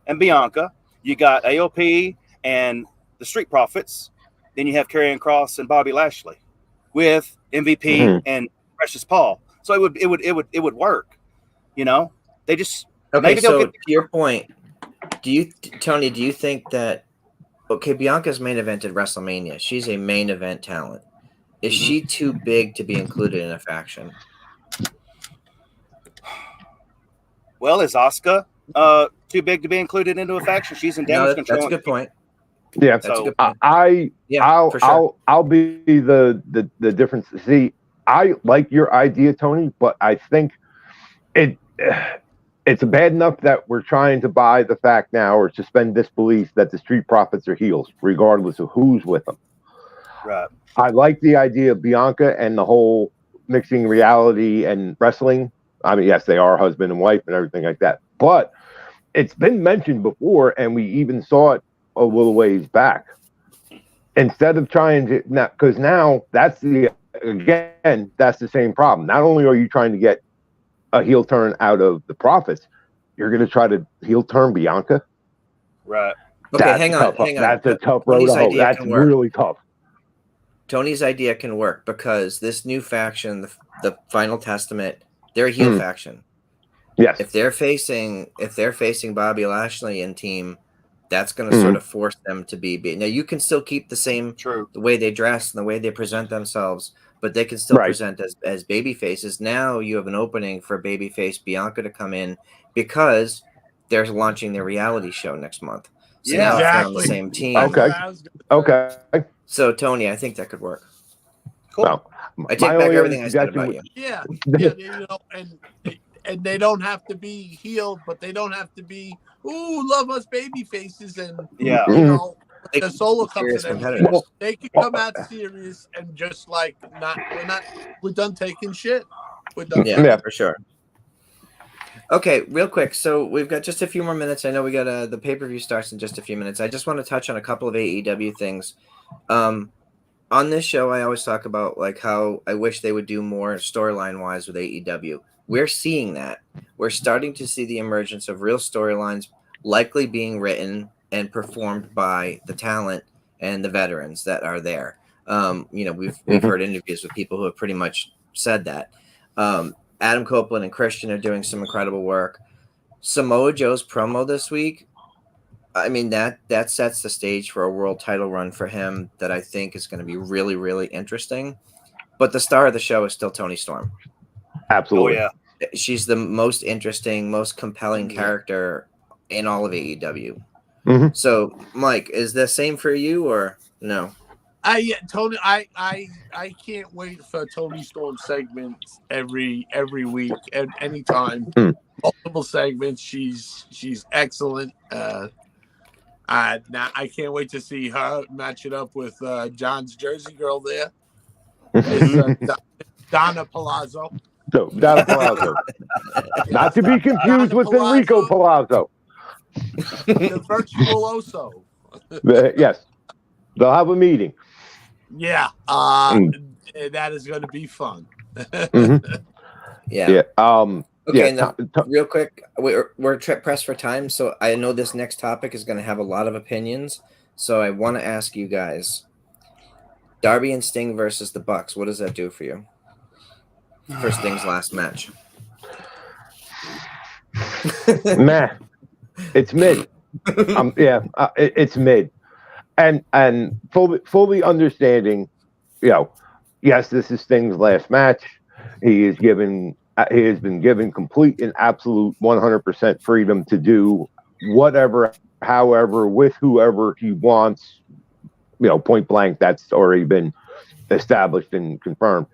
and Bianca, you got AOP and the Street Profits, then you have Karrion Kross and Bobby Lashley with MVP and Precious Paul. So it would work, They just okay. So to your point, Tony? Do you think that Bianca's main event at WrestleMania? She's a main event talent. Is she too big to be included in a faction? Well, is Asuka too big to be included into a faction? She's in damage control. That's a good point. Yeah, that's a good point. I'll be the difference. See, I like your idea, Tony, but I think it's bad enough that we're trying to buy the fact now or suspend disbelief that the Street Profits are heels, regardless of who's with them. Right. I like the idea of Bianca and the whole mixing reality and wrestling. I mean, yes, they are husband and wife and everything like that, but it's been mentioned before, and we even saw it a little ways back. Instead of trying to, because now that's the same problem. Not only are you trying to get a heel turn out of the Profits, you're going to try to heel turn Bianca. Right. Okay, hang on. That's a tough road to hoe. That's really tough. Tony's idea can work because this new faction, the Final Testament, they're a heel faction. Yes. If they're facing Bobby Lashley and team, that's going to sort of force them to be. Now you can still keep the same the way they dress and the way they present themselves, but they can still present as baby faces. Now you have an opening for babyface Bianca to come in because they're launching their reality show next month. So now if they're on the same team. Okay. So Tony, I think that could work. Cool. Well, I take back everything I said about you. Yeah, and they don't have to be healed, but they don't have to be love us baby faces and the solo comes in. They can come out serious and just like we're done taking shit. We're done. For sure. Okay, real quick. So we've got just a few more minutes. I know we got the pay-per-view starts in just a few minutes. I just want to touch on a couple of AEW things. On this show, I always talk about like how I wish they would do more storyline-wise with AEW. We're seeing that. We're starting to see the emergence of real storylines likely being written and performed by the talent and the veterans that are there. We've heard interviews with people who have pretty much said that. Adam Copeland and Christian are doing some incredible work. Samoa Joe's promo this week, I mean, that sets the stage for a world title run for him that I think is going to be really, really interesting. But the star of the show is still Toni Storm. Absolutely. Oh, yeah. She's the most interesting, most compelling character in all of AEW. So, Mike, is the same for you or no? Tony, I can't wait for Toni Storm segments every week and anytime. Multiple segments. She's excellent. I can't wait to see her match it up with John's Jersey girl there. Donna Palazzo. So Donna Palazzo. Not to be confused with Enrico Palazzo. The virtuoso. Yes. They'll have a meeting. Yeah. That is going to be fun. Yeah. Okay, yeah. Real quick, we're pressed for time, so I know this next topic is going to have a lot of opinions. So I want to ask you guys: Darby and Sting versus the Bucks. What does that do for you? For Sting's last match. Meh. It's mid. It's mid, and fully understanding. Yes, this is Sting's last match. He has been given complete and absolute 100% freedom to do whatever, however, with whoever he wants. Point blank, that's already been established and confirmed.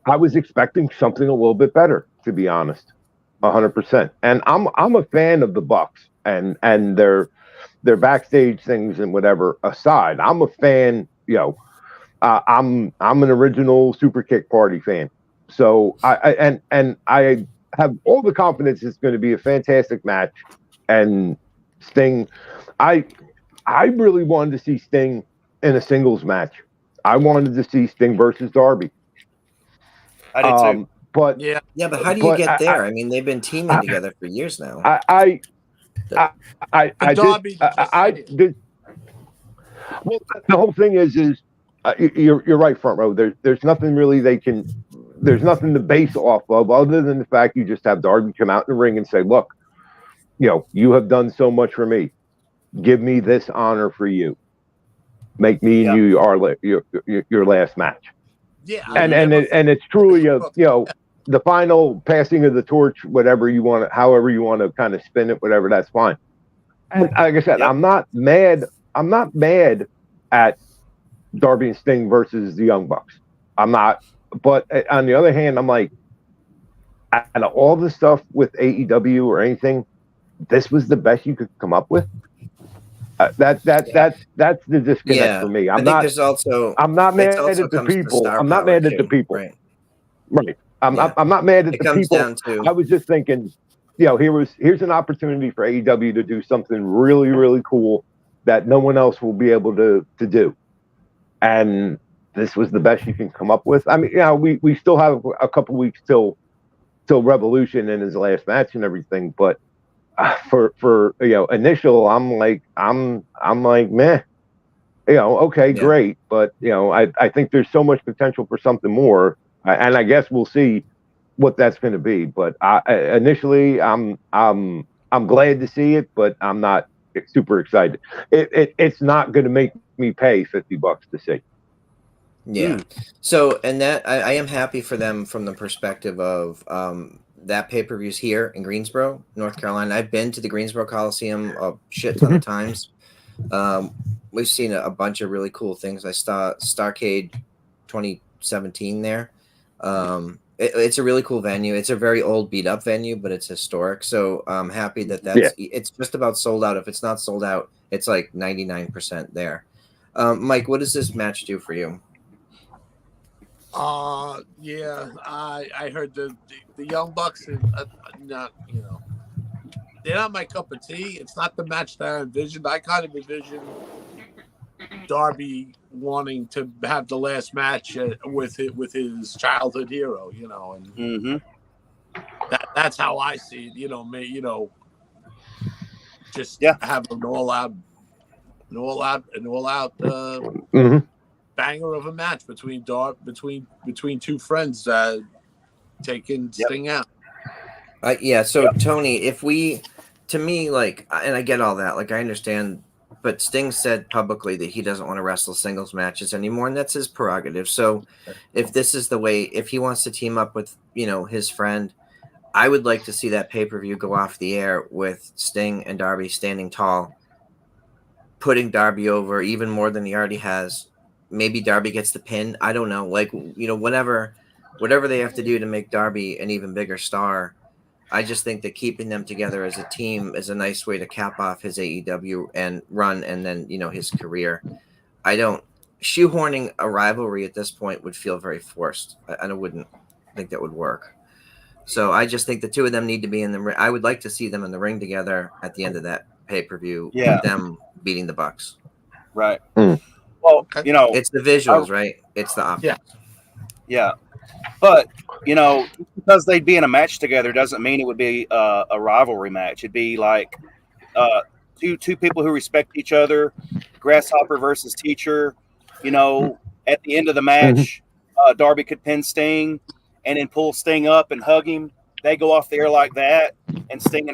I was expecting something a little bit better, to be honest, 100%. And I'm a fan of the Bucks and their backstage things and whatever aside. I'm a fan. I'm an original Super Kick Party fan. So I have all the confidence it's going to be a fantastic match. And Sting, I really wanted to see Sting in a singles match. I wanted to see Sting versus Darby. I did too. But but how do you get there? I mean, they've been teaming together for years now. I did. Well, the whole thing is you're right, front row. There's nothing really there's nothing to base off of other than the fact you just have Darby come out in the ring and say, look, you have done so much for me. Give me this honor for you. Make me and you your last match. Yeah. And it's truly the final passing of the torch, whatever you want, however you want to kind of spin it, whatever, that's fine. And like I said, I'm not mad. I'm not mad at Darby and Sting versus the Young Bucks. I'm not. But on the other hand, I'm like, out of all the stuff with AEW or anything, this was the best you could come up with. That's the disconnect for me. I'm not mad at the people. I'm not mad at the people. Right. I'm not mad at the people. I was just thinking, here's an opportunity for AEW to do something really, really cool that no one else will be able to do. And this was the best you can come up with. I mean, we still have a couple weeks till Revolution and his last match and everything, but for initial, I'm like meh. Okay, great, but I think there's so much potential for something more, and I guess we'll see what that's going to be. But initially, I'm glad to see it, but I'm not super excited. It's not going to make me pay $50 to see. Yeah. So, and that I am happy for them from the perspective of that pay-per-view's here in Greensboro, North Carolina. I've been to the Greensboro Coliseum a shit ton of times. We've seen a bunch of really cool things. I saw Starrcade 2017 there. It's a really cool venue. It's a very old, beat-up venue, but it's historic. So I'm happy it's just about sold out. If it's not sold out, it's like 99% there. Mike, what does this match do for you? I heard the Young Bucks are not, they're not my cup of tea. It's not the match that I envisioned. I kind of envisioned Darby wanting to have the last match with his childhood hero, and that's how I see it. Just have an all out banger of a match between two friends taking Sting out. So Tony, to me, like, and I get all that, like, I understand, but Sting said publicly that he doesn't want to wrestle singles matches anymore, and that's his prerogative. So if this is the way, if he wants to team up with, his friend, I would like to see that pay-per-view go off the air with Sting and Darby standing tall, putting Darby over even more than he already has. Maybe Darby gets the pin. I don't know. Like, whatever they have to do to make Darby an even bigger star. I just think that keeping them together as a team is a nice way to cap off his AEW and run, and then, his career. Shoehorning a rivalry at this point would feel very forced. I wouldn't think that would work. So I just think the two of them need to be in the ring. I would like to see them in the ring together at the end of that pay-per-view with them beating the Bucks. Right. Well, it's the visuals, right? It's the optics. Yeah. But, because they'd be in a match together doesn't mean it would be a rivalry match. It'd be like two people who respect each other, Grasshopper versus Teacher. At the end of the match, Darby could pin Sting and then pull Sting up and hug him. They go off the air like that, and Sting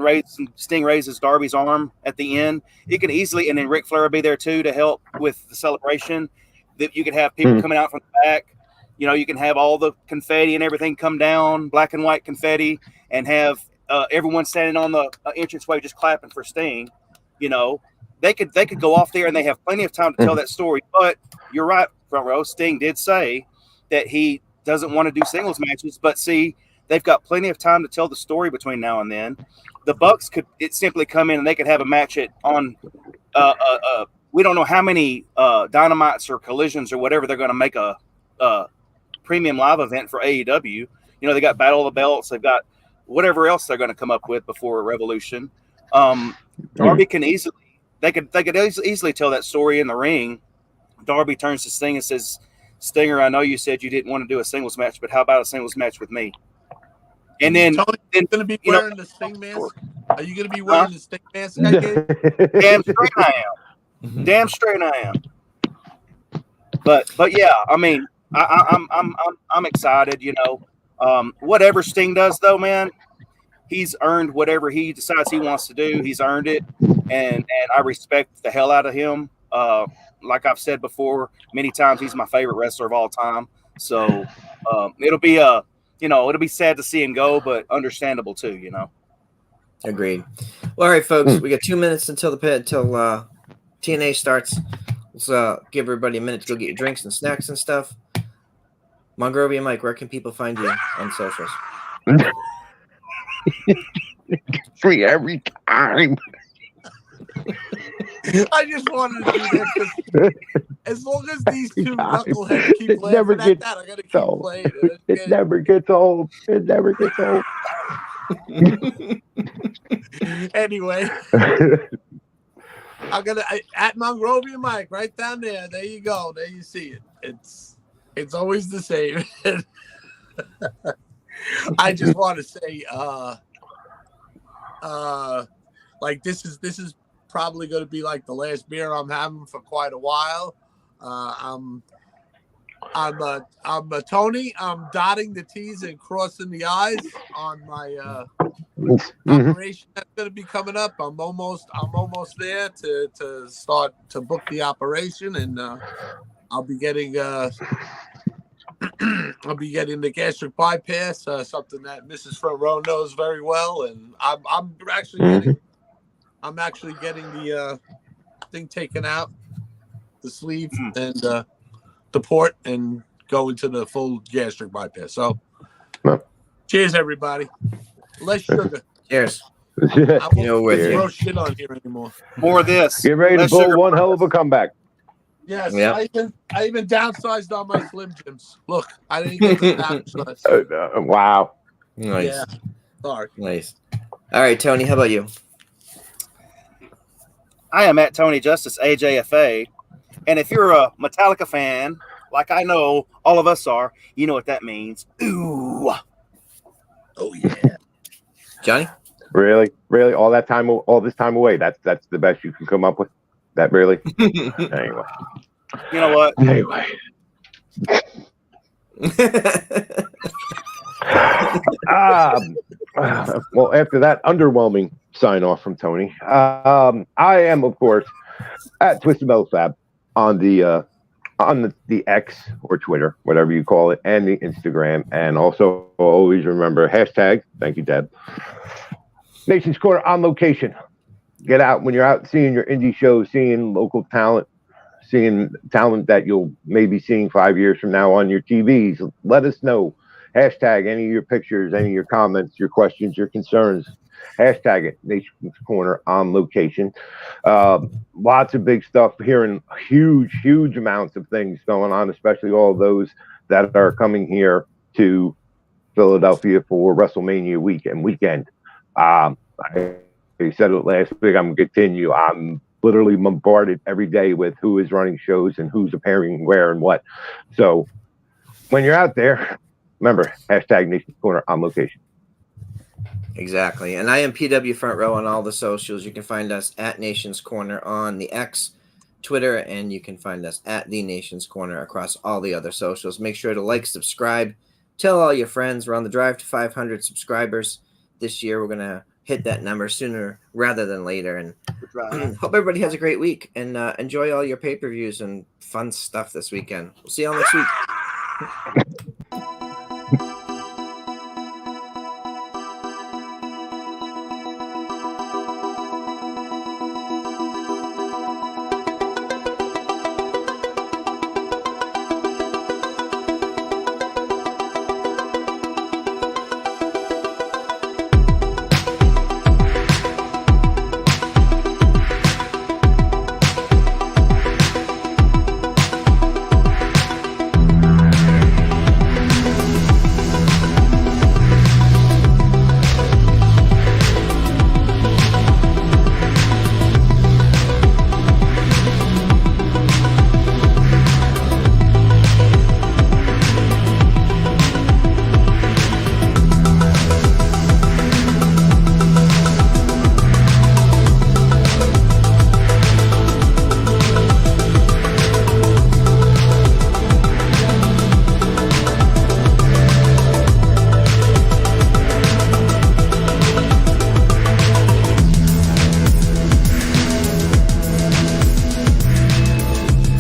raises Darby's arm at the end. You can easily, and then Ric Flair will be there too to help with the celebration. That you could have people coming out from the back. You can have all the confetti and everything come down, black and white confetti, and have everyone standing on the entranceway just clapping for Sting. They could go off there, and they have plenty of time to tell that story. But you're right, Front Row. Sting did say that he doesn't want to do singles matches, but see, they've got plenty of time to tell the story between now and then. The Bucks could simply come in and they could have a match on we don't know how many Dynamites or Collisions or whatever they're going to make a premium live event for AEW. They got Battle of the Belts. They've got whatever else they're going to come up with before Revolution. Darby can they could easily tell that story in the ring. Darby turns to Sting and says, "Stinger, I know you said you didn't want to do a singles match, but how about a singles match with me?" And then, Tony, going to be wearing the Sting mask? Are you going to be wearing the Sting mask? Damn straight I am. Damn straight I am. But yeah, I mean, I'm excited. Whatever Sting does, though, man, he's earned whatever he decides he wants to do. He's earned it, and I respect the hell out of him. Like I've said before many times, he's my favorite wrestler of all time. So it'll be it'll be sad to see him go, but understandable too. Agreed. Well, all right, folks, we got 2 minutes until TNA starts. Let's give everybody a minute to go get your drinks and snacks and stuff. Mongrovian Mike, where can people find you on socials? Free every time. I just wanted to do that because as long as these two knuckleheads keep laughing at that, I gotta keep playing it. It never gets old. It never gets old. Anyway, I'm gonna at Mongrovian Mike right down there. There you go. There you see it. It's always the same. I just want to say, like this is probably going to be like the last beer I'm having for quite a while. I'm Tony. I'm dotting the T's and crossing the I's on my operation that's going to be coming up. I'm almost there to start to book the operation, and I'll be getting the gastric bypass, something that Mrs. Front Row knows very well, and I'm actually getting the thing taken out, the sleeve and the port, and go into the full gastric bypass. So, cheers, everybody. Less sugar. Cheers. I won't throw shit on here anymore. More of this. Get ready to pull one hell of a comeback. Yes, yep. I even downsized on my Slim Jims. Look, I didn't get the downsize. Wow. Nice. Yeah. Sorry. Nice. All right, Tony, how about you? I am at Tony Justice AJFA, and if you're a Metallica fan, like I know all of us are, you know what that means. Ooh. Oh yeah. Johnny? Really? All this time away. That's the best you can come up with. That really? Anyway. You know what? Anyway. Well, after that underwhelming sign off from Tony, I am, of course, at Twisted Metal Fab on the X or Twitter, whatever you call it, and the Instagram, and also always remember hashtag. Thank you, Deb. Nation's Corner on location. Get out when you're out seeing your indie shows, seeing local talent, seeing talent that you'll maybe seeing 5 years from now on your TVs. Let us know. Hashtag any of your pictures, any of your comments, your questions, your concerns. Hashtag it, Nation's Corner on location. Lots of big stuff, hearing huge amounts of things going on, especially all those that are coming here to Philadelphia for WrestleMania weekend. I said it last week, I'm going to continue. I'm literally bombarded every day with who is running shows and who's appearing where and what. So when you're out there, remember, hashtag Nation's Corner on location. Exactly. And I am PW Front Row on all the socials. You can find us at Nation's Corner on the X, Twitter, and you can find us at The Nation's Corner across all the other socials. Make sure to like, subscribe, tell all your friends. We're on the drive to 500 subscribers this year. We're going to hit that number sooner rather than later. And hope everybody has a great week, and enjoy all your pay-per-views and fun stuff this weekend. We'll see you all next week.